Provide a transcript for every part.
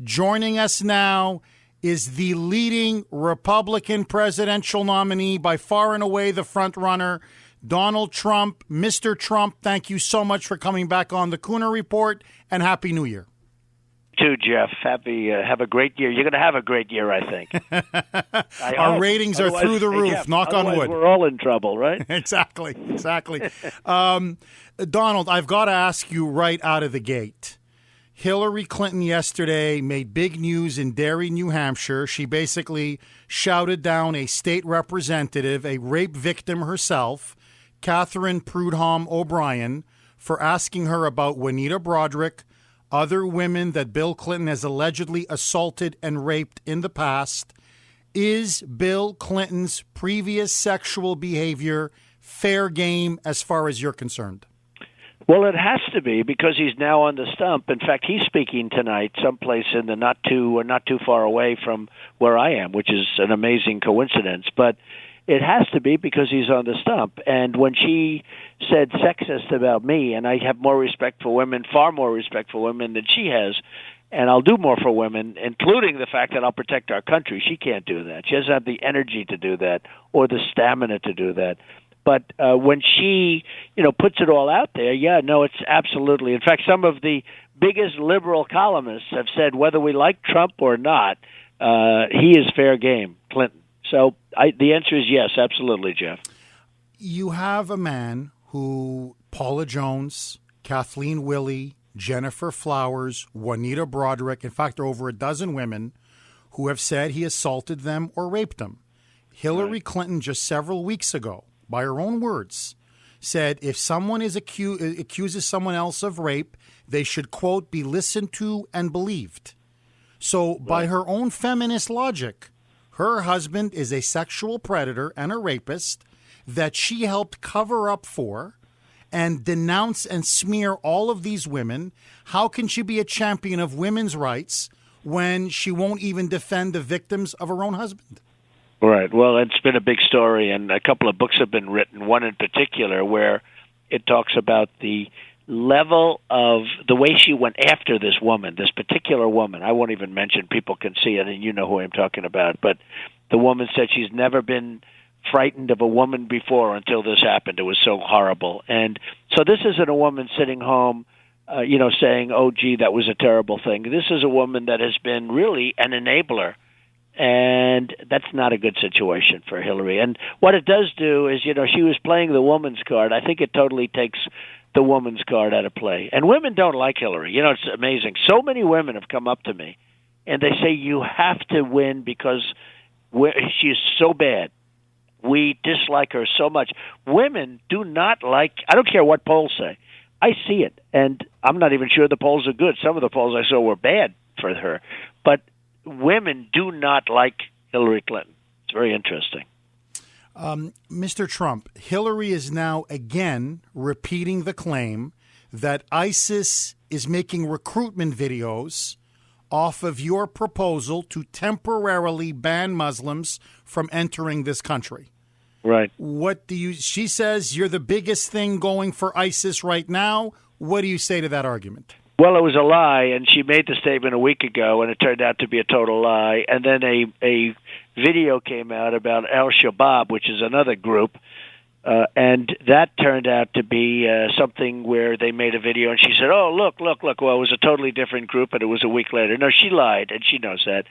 Joining us now is the leading Republican presidential nominee, by far and away the front runner, Donald Trump. Mr. Trump, thank you so much for coming back on the Kuhner Report, and Happy New Year. Too, Jeff. Have a great year. You're going to have a great year, I think. Our ratings are through the roof. Jeff, knock on wood. We're all in trouble, right? Exactly. Donald, I've got to ask you right out of the gate. Hillary Clinton yesterday made big news in Derry, New Hampshire. She basically shouted down a state representative, a rape victim herself, Catherine Prudhomme O'Brien, for asking her about Juanita Broaddrick, other women that Bill Clinton has allegedly assaulted and raped in the past. Is Bill Clinton's previous sexual behavior fair game as far as you're concerned? Well, it has to be, because he's now on the stump. In fact, he's speaking tonight someplace in the not too far away from where I am, which is an amazing coincidence. But it has to be because he's on the stump. And when she said sexist about me, and I have more respect for women, far more respect for women than she has, and I'll do more for women, including the fact that I'll protect our country. She can't do that. She doesn't have the energy to do that or the stamina to do that. But when she, puts it all out there, it's absolutely. In fact, some of the biggest liberal columnists have said whether we like Trump or not, he is fair game, Clinton. So the answer is yes, absolutely, Jeff. You have a man who, Paula Jones, Kathleen Willey, Jennifer Flowers, Juanita Broaddrick, in fact, there are over a dozen women who have said he assaulted them or raped them. Hillary Clinton just several weeks ago, by her own words, said if someone accuses someone else of rape, they should, quote, be listened to and believed. So by her own feminist logic, her husband is a sexual predator and a rapist that she helped cover up for and denounce and smear all of these women. How can she be a champion of women's rights when she won't even defend the victims of her own husband? Right. Well, it's been a big story, and a couple of books have been written, one in particular where it talks about the level of the way she went after this woman, this particular woman. I won't even mention, people can see it, and you know who I'm talking about. But the woman said she's never been frightened of a woman before until this happened. It was so horrible. And so this isn't a woman sitting home, saying, oh, gee, that was a terrible thing. This is a woman that has been really an enabler. And that's not a good situation for Hillary. And what it does do is, she was playing the woman's card. I think it totally takes the woman's card out of play. And women don't like Hillary. It's amazing. So many women have come up to me, and they say, you have to win because she's so bad. We dislike her so much. Women do not like, I don't care what polls say. I see it, and I'm not even sure the polls are good. Some of the polls I saw were bad for her. But women do not like Hillary Clinton. It's very interesting. Mr. Trump, Hillary is now again repeating the claim that ISIS is making recruitment videos off of your proposal to temporarily ban Muslims from entering this country. Right. She says you're the biggest thing going for ISIS right now. What do you say to that argument? Well, it was a lie, and she made the statement a week ago, and it turned out to be a total lie. And then a video came out about Al-Shabaab, which is another group, and that turned out to be something where they made a video, and she said, oh, look. Well, it was a totally different group, and it was a week later. No, she lied, and she knows that.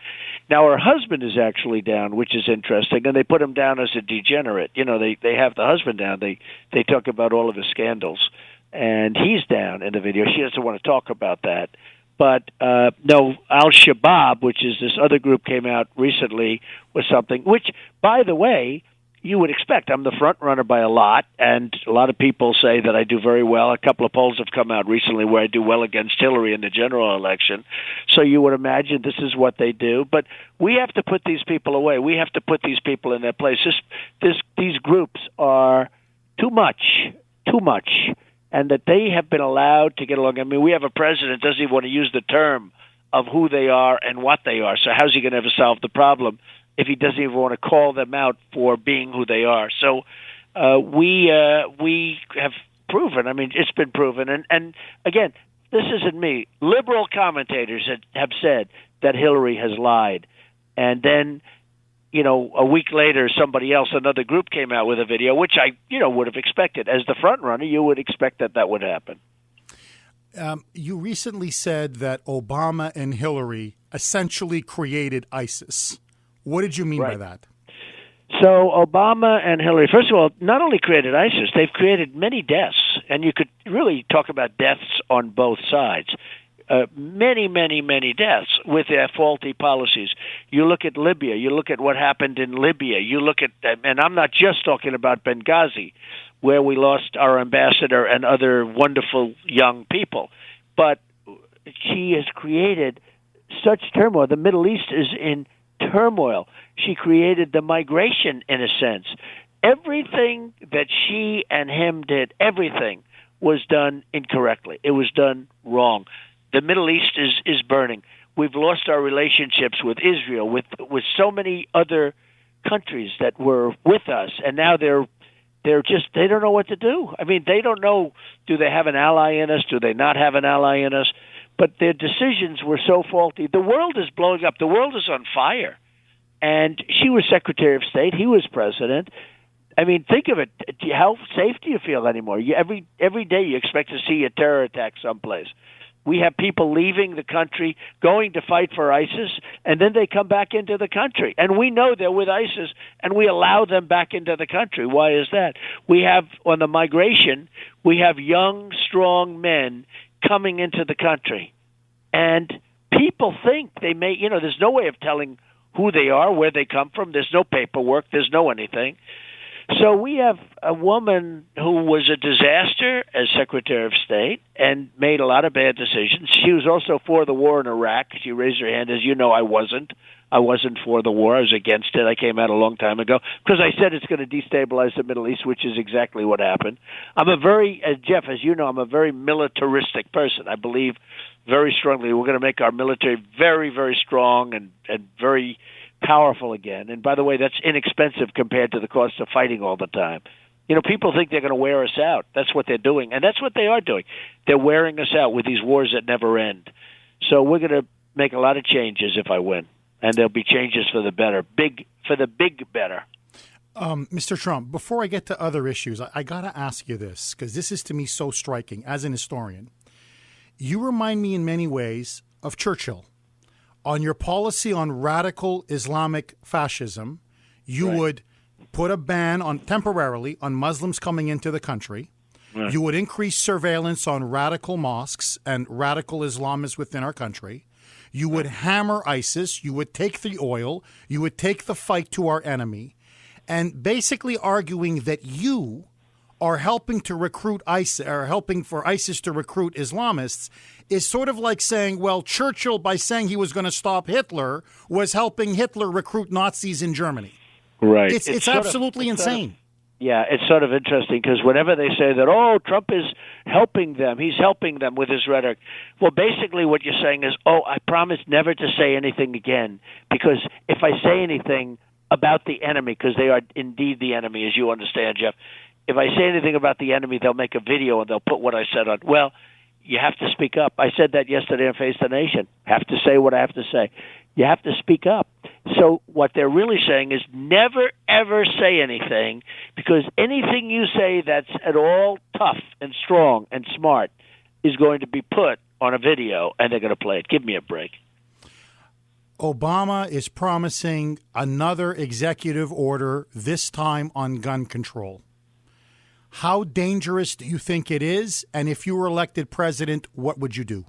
Now, her husband is actually down, which is interesting, and they put him down as a degenerate. They have the husband down. They talk about all of his scandals. And he's down in the video. She doesn't want to talk about that. But no, Al-Shabaab, which is this other group, came out recently with something, which, by the way, you would expect. I'm the front runner by a lot, and a lot of people say that I do very well. A couple of polls have come out recently where I do well against Hillary in the general election. So you would imagine this is what they do. But we have to put these people away. We have to put these people in their place. These groups are too much. And that they have been allowed to get along. I mean, we have a president that doesn't even want to use the term of who they are and what they are. So how's he going to ever solve the problem if he doesn't even want to call them out for being who they are? So we have proven. I mean, it's been proven. And again, this isn't me. Liberal commentators have said that Hillary has lied. And then, a week later, somebody else, another group came out with a video, which I, would have expected. As the front runner, you would expect that would happen. You recently said that Obama and Hillary essentially created ISIS. What did you mean by that? So Obama and Hillary, first of all, not only created ISIS, they've created many deaths. And you could really talk about deaths on both sides. Many, many, many deaths with their faulty policies. You look at Libya. You look at what happened in Libya. You look at, and I'm not just talking about Benghazi, where we lost our ambassador and other wonderful young people. But she has created such turmoil. The Middle East is in turmoil. She created the migration, in a sense. Everything that she and him did, everything was done incorrectly. It was done wrong. The Middle East is burning. We've lost our relationships with Israel, with so many other countries that were with us, and now they don't know what to do. I mean, they don't know, do they have an ally in us? Do they not have an ally in us? But their decisions were so faulty. The world is blowing up. The world is on fire. And she was Secretary of State. He was president. I mean, think of it. How safe do you feel anymore? Every day you expect to see a terror attack someplace. We have people leaving the country, going to fight for ISIS, and then they come back into the country. And we know they're with ISIS, and we allow them back into the country. Why is that? We have, on the migration, we have young, strong men coming into the country. And people think they may, there's no way of telling who they are, where they come from. There's no paperwork. There's no anything. So we have a woman who was a disaster as Secretary of State and made a lot of bad decisions. She was also for the war in Iraq. She raised her hand. As you know, I wasn't. I wasn't for the war. I was against it. I came out a long time ago because I said it's going to destabilize the Middle East, which is exactly what happened. Jeff, as you know, I'm a very militaristic person. I believe very strongly we're going to make our military very, very strong and very powerful again. And by the way, that's inexpensive compared to the cost of fighting all the time. People think they're going to wear us out. That's what they're doing. And that's what they are doing. They're wearing us out with these wars that never end. So we're going to make a lot of changes if I win. And there'll be changes for the better. Big better. Mr. Trump, before I get to other issues, I got to ask you this, because this is to me so striking as an historian. You remind me in many ways of Churchill. On your policy on radical Islamic fascism, you would put a ban temporarily on Muslims coming into the country. Right. You would increase surveillance on radical mosques and radical Islamists within our country. You would hammer ISIS. You would take the oil. You would take the fight to our enemy. And basically arguing that you are helping to recruit ISIS, or helping for ISIS to recruit Islamists, is sort of like saying, well, Churchill, by saying he was going to stop Hitler, was helping Hitler recruit Nazis in Germany. Right. It's absolutely insane. It's sort of interesting because whenever they say that, Trump is helping them, he's helping them with his rhetoric. Well, basically what you're saying is, I promise never to say anything again, because if I say anything about the enemy, because they are indeed the enemy, as you understand, Jeff, if I say anything about the enemy, they'll make a video and they'll put what I said on. Well, you have to speak up. I said that yesterday on Face the Nation. Have to say what I have to say. You have to speak up. So what they're really saying is never, ever say anything, because anything you say that's at all tough and strong and smart is going to be put on a video, and they're going to play it. Give me a break. Obama is promising another executive order, this time on gun control. How dangerous do you think it is? And if you were elected president, what would you do?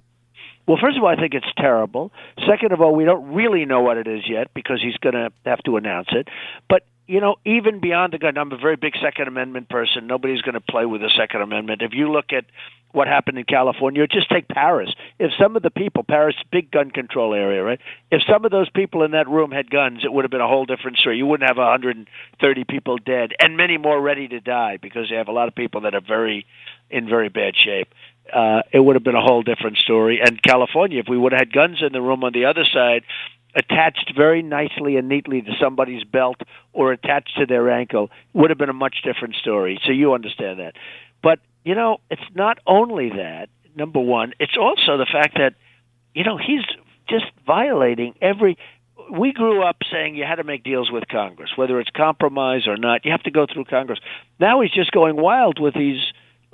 Well, first of all, I think it's terrible. Second of all, we don't really know what it is yet because he's going to have to announce it. But, even beyond the gun, I'm a very big Second Amendment person. Nobody's going to play with the Second Amendment. If you look at what happened in California, just take Paris. If some of the people, Paris, big gun control area, right? If some of those people in that room had guns, it would have been a whole different story. You wouldn't have 130 people dead and many more ready to die because you have a lot of people that are in very bad shape. It would have been a whole different story. And California, if we would have had guns in the room on the other side, attached very nicely and neatly to somebody's belt or attached to their ankle, would have been a much different story. So you understand that. But, it's not only that. number one. It's also the fact that, he's just violating every... We grew up saying you had to make deals with Congress, whether it's compromise or not. You have to go through Congress. Now he's just going wild with these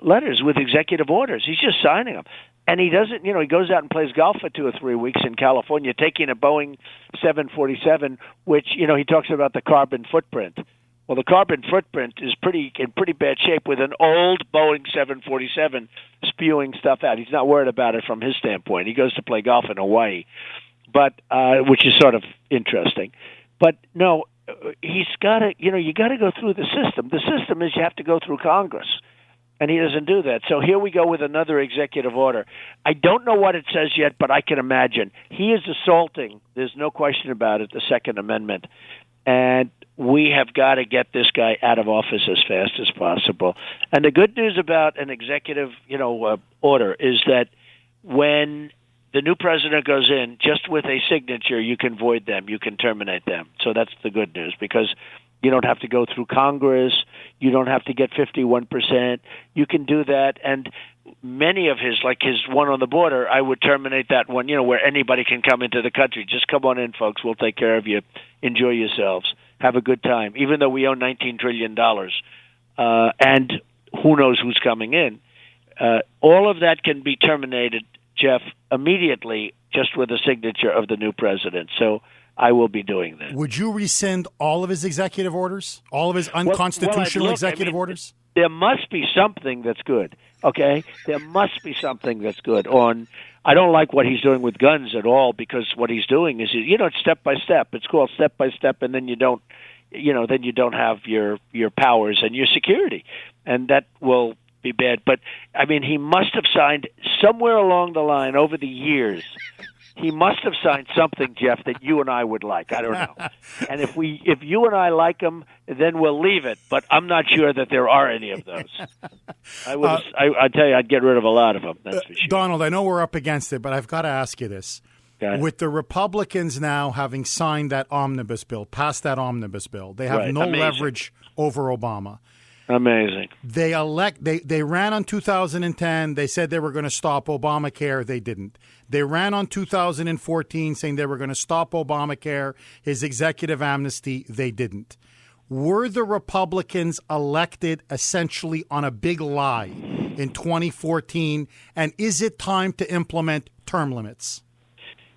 letters, with executive orders. He's just signing them. And he doesn't, he goes out and plays golf for 2 or 3 weeks in California, taking a Boeing 747, which, he talks about the carbon footprint. Well, the carbon footprint is in pretty bad shape with an old Boeing 747 spewing stuff out. He's not worried about it from his standpoint. He goes to play golf in Hawaii, but which is sort of interesting. But no, he's got to, you got to go through the system. The system is you have to go through Congress, and he doesn't do that. So here we go with another executive order. I don't know what it says yet, but I can imagine. He is assaulting, there's no question about it, the Second Amendment. And we have got to get this guy out of office as fast as possible. And the good news about an executive, order is that when the new president goes in, just with a signature, you can void them, you can terminate them. So that's the good news, because you don't have to go through Congress, you don't have to get 51%. You can do that, and many of his, like his one on the border, I would terminate that one, where anybody can come into the country. Just come on in, folks. We'll take care of you. Enjoy yourselves. Have a good time. Even though we own $19 trillion, and who knows who's coming in, all of that can be terminated, Jeff, immediately, just with a signature of the new president. So I will be doing that. Would you rescind all of his executive orders? All of his unconstitutional executive orders? There must be something that's good, okay? There must be something that's good. I don't like what he's doing with guns at all, because what he's doing is, it's step by step. It's called step by step, and then you don't have your powers and your security, and that will be bad. But he must have signed somewhere along the line over the years. He must have signed something, Jeff, that you and I would like. I don't know. And if you and I like him, then we'll leave it. But I'm not sure that there are any of those. I'd tell you, I'd get rid of a lot of them. That's for sure. Donald, I know we're up against it, but I've got to ask you this. With the Republicans now having signed that omnibus bill, passed that omnibus bill, they have no leverage over Obama. Amazing. They ran on 2010. They said they were going to stop Obamacare. They didn't. They ran on 2014 saying they were going to stop Obamacare, his executive amnesty. They didn't. Were the Republicans elected essentially on a big lie in 2014? And is it time to implement term limits?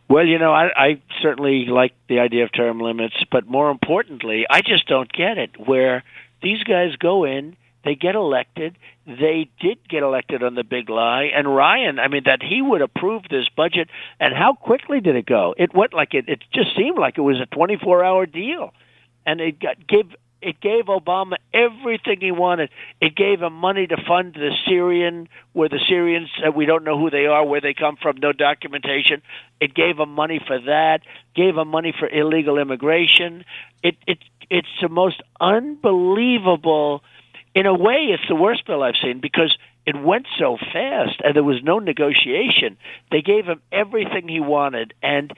Well, I certainly like the idea of term limits, but more importantly, I just don't get it, where these guys go in, they get elected. They did get elected on the big lie. And Ryan, that he would approve this budget. And how quickly did it go? It went it just seemed like it was a 24-hour deal. And it gave Obama everything he wanted. It gave him money to fund the Syrians, we don't know who they are, where they come from, no documentation. It gave him money for that, gave him money for illegal immigration. It's the most unbelievable. In a way, it's the worst bill I've seen, because it went so fast and there was no negotiation. They gave him everything he wanted, and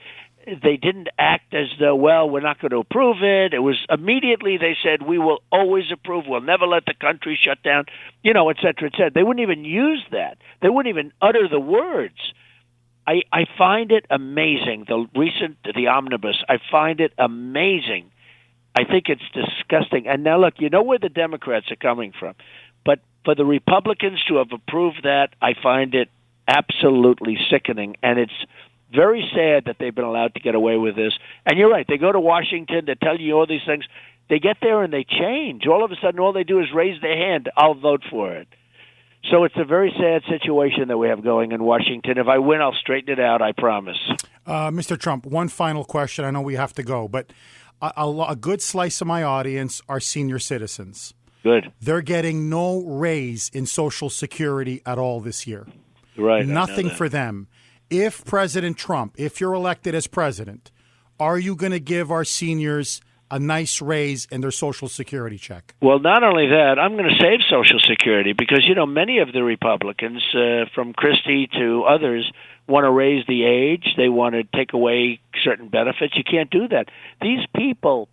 they didn't act as though, we're not going to approve it. It was immediately they said, we will always approve. We'll never let the country shut down, et cetera, et cetera. They wouldn't even use that. They wouldn't even utter the words. I find it amazing, the omnibus. I find it amazing. I think it's disgusting. And now, look, where the Democrats are coming from. But for the Republicans to have approved that, I find it absolutely sickening. And it's very sad that they've been allowed to get away with this. And you're right. They go to Washington to tell you all these things. They get there and they change. All of a sudden, all they do is raise their hand. I'll vote for it. So it's a very sad situation that we have going in Washington. If I win, I'll straighten it out, I promise. Mr. Trump, one final question. I know we have to go, but a good slice of my audience are senior citizens. Good. They're getting no raise in Social Security at all this year. Right. Nothing for them. If President Trump, if you're elected as president, are you going to give our seniors a nice raise in their Social Security check? Well, not only that, I'm going to save Social Security because, many of the Republicans, from Christie to others, want to raise the age. They want to take away certain benefits. You can't do that. These people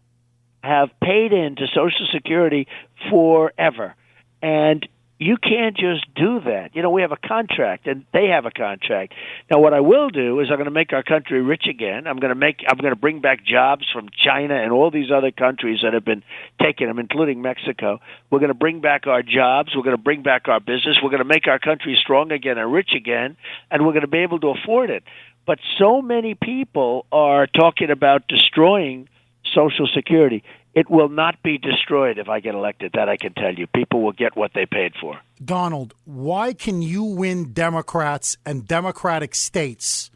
have paid into Social Security forever. And You can't just do that. We have a contract, and they have a contract. Now, what I will do is I'm going to make our country rich again. I'm going to bring back jobs from China and all these other countries that have been taking them, including Mexico. We're going to bring back our jobs. We're going to bring back our business. We're going to make our country strong again and rich again, and we're going to be able to afford it. But so many people are talking about destroying Social Security. It will not be destroyed if I get elected. That I can tell you. People will get what they paid for. Donald, why can you win Democrats and Democratic states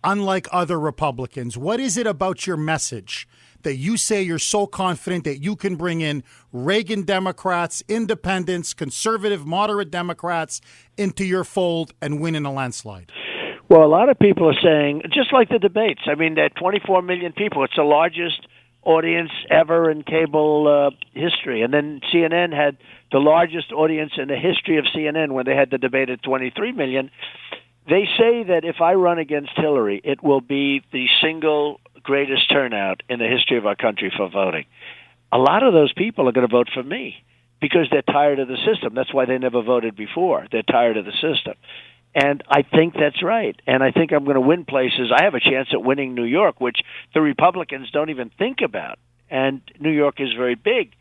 unlike other Republicans? What is it about your message that you say you're so confident that you can bring in Reagan Democrats, independents, conservative, moderate Democrats into your fold and win in a landslide? Well, a lot of people are saying, just like the debates, I mean, there are 24 million people. It's the largest audience ever in cable history. And then CNN had the largest audience in the history of CNN when they had the debate at 23 million. They say that if I run against Hillary, it will be the single greatest turnout in the history of our country for voting. A lot of those people are going to vote for me because they're tired of the system. That's why they never voted before. They're tired of the system. And I think that's right. And I think I'm going to win places. I have a chance at winning New York, which the Republicans don't even think about. And New York is very big.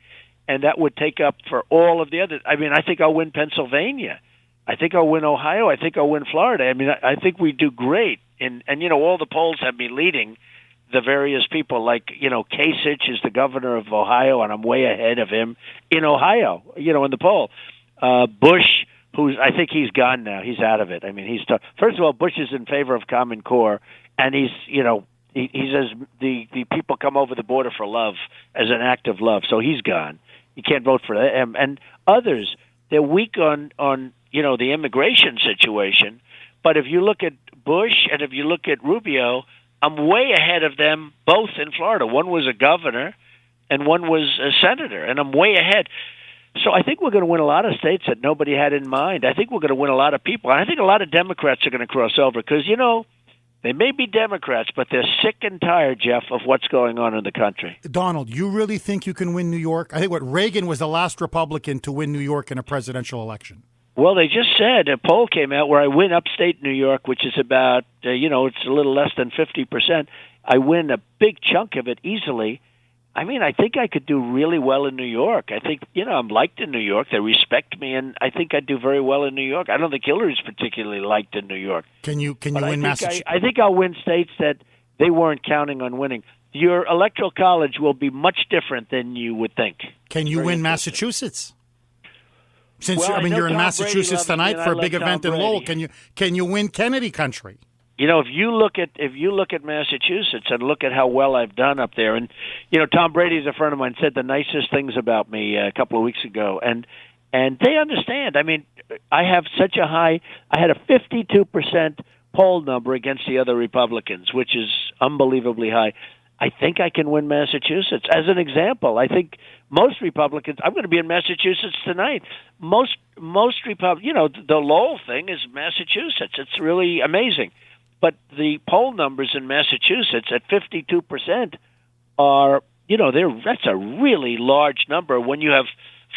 And that would take up for all of the other. I mean, I think I'll win Pennsylvania. I think I'll win Ohio. I think I'll win Florida. I mean, I think we do great. And all the polls have me leading the various people. Like, Kasich is the governor of Ohio, and I'm way ahead of him in Ohio, in the poll. Bush, I think he's gone now. He's out of it. I mean, he's tough. First of all, Bush is in favor of Common Core, and he says the people come over the border for love as an act of love. So he's gone. You can't vote for them. And others, they're weak on the immigration situation. But if you look at Bush and if you look at Rubio, I'm way ahead of them both in Florida. One was a governor, and one was a senator, and I'm way ahead. So I think we're going to win a lot of states that nobody had in mind. I think we're going to win a lot of people. And I think a lot of Democrats are going to cross over because, they may be Democrats, but they're sick and tired, Jeff, of what's going on in the country. Donald, you really think you can win New York? I think Reagan was the last Republican to win New York in a presidential election. Well, they just said a poll came out where I win upstate New York, which is about, it's a little less than 50%. I win a big chunk of it easily. I mean, I think I could do really well in New York. I think, I'm liked in New York. They respect me, and I think I'd do very well in New York. I don't think Hillary's particularly liked in New York. Can you win Massachusetts? I think I'll win states that they weren't counting on winning. Your electoral college will be much different than you would think. Can you win Massachusetts? Since you're in Massachusetts tonight for a big event in Lowell, can you win Kennedy country? If you look at Massachusetts and look at how well I've done up there, and Tom Brady's a friend of mine, said the nicest things about me a couple of weeks ago, and they understand. I mean, I have such a high. I had a 52% poll number against the other Republicans, which is unbelievably high. I think I can win Massachusetts. As an example, I think most Republicans. I'm going to be in Massachusetts tonight. Most Republicans. The Lowell thing is Massachusetts. It's really amazing. But the poll numbers in Massachusetts at 52% are, that's a really large number when you have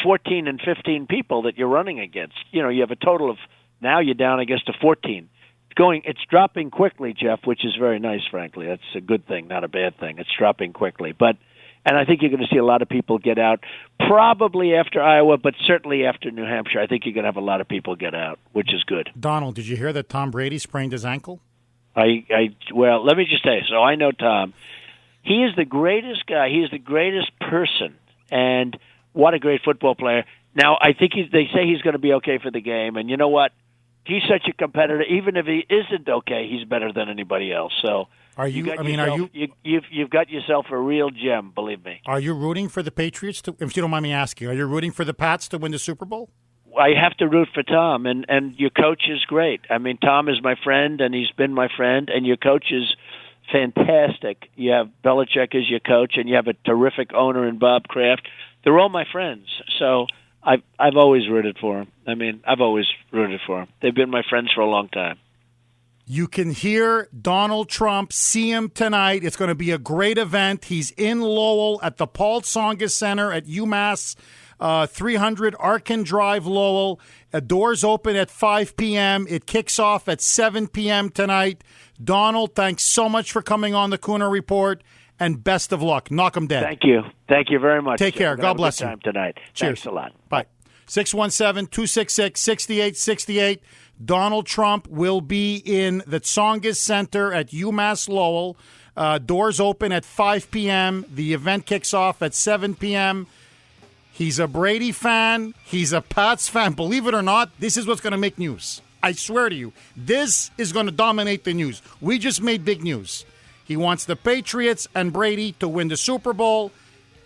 14 and 15 people that you're running against. You have a total of, now you're down, I guess, to 14. It's dropping quickly, Jeff, which is very nice, frankly. That's a good thing, not a bad thing. It's dropping quickly. And I think you're going to see a lot of people get out, probably after Iowa, but certainly after New Hampshire. I think you're going to have a lot of people get out, which is good. Donald, did you hear that Tom Brady sprained his ankle? Well, let me just say, so I know Tom. He is the greatest guy. He is the greatest person, and what a great football player. Now, I think they say he's going to be okay for the game, and you know what? He's such a competitor. Even if he isn't okay, he's better than anybody else. So, you've got yourself a real gem, believe me. Are you rooting for the Patriots if you don't mind me asking? Are you rooting for the Pats to win the Super Bowl? I have to root for Tom, and your coach is great. I mean, Tom is my friend, and he's been my friend, and your coach is fantastic. You have Belichick as your coach, and you have a terrific owner in Bob Kraft. They're all my friends, so I've always rooted for them. I mean, I've always rooted for them. They've been my friends for a long time. You can hear Donald Trump, see him tonight. It's going to be a great event. He's in Lowell at the Paul Tsongas Center at UMass 300 Arkin Drive, Lowell. Doors open at 5 p.m. It kicks off at 7 p.m. tonight. Donald, thanks so much for coming on the Kuhner Report, and best of luck. Knock 'em dead. Thank you. Thank you very much. Take care. God bless you. Time tonight. Cheers. Thanks a lot. Bye. 617-266-6868. Donald Trump will be in the Tsongas Center at UMass Lowell. Doors open at 5 p.m. The event kicks off at 7 p.m. He's a Brady fan. He's a Pats fan. Believe it or not, this is what's going to make news. I swear to you, this is going to dominate the news. We just made big news. He wants the Patriots and Brady to win the Super Bowl.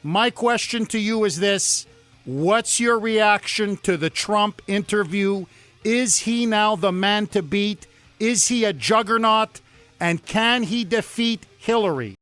My question to you is this. What's your reaction to the Trump interview? Is he now the man to beat? Is he a juggernaut? And can he defeat Hillary?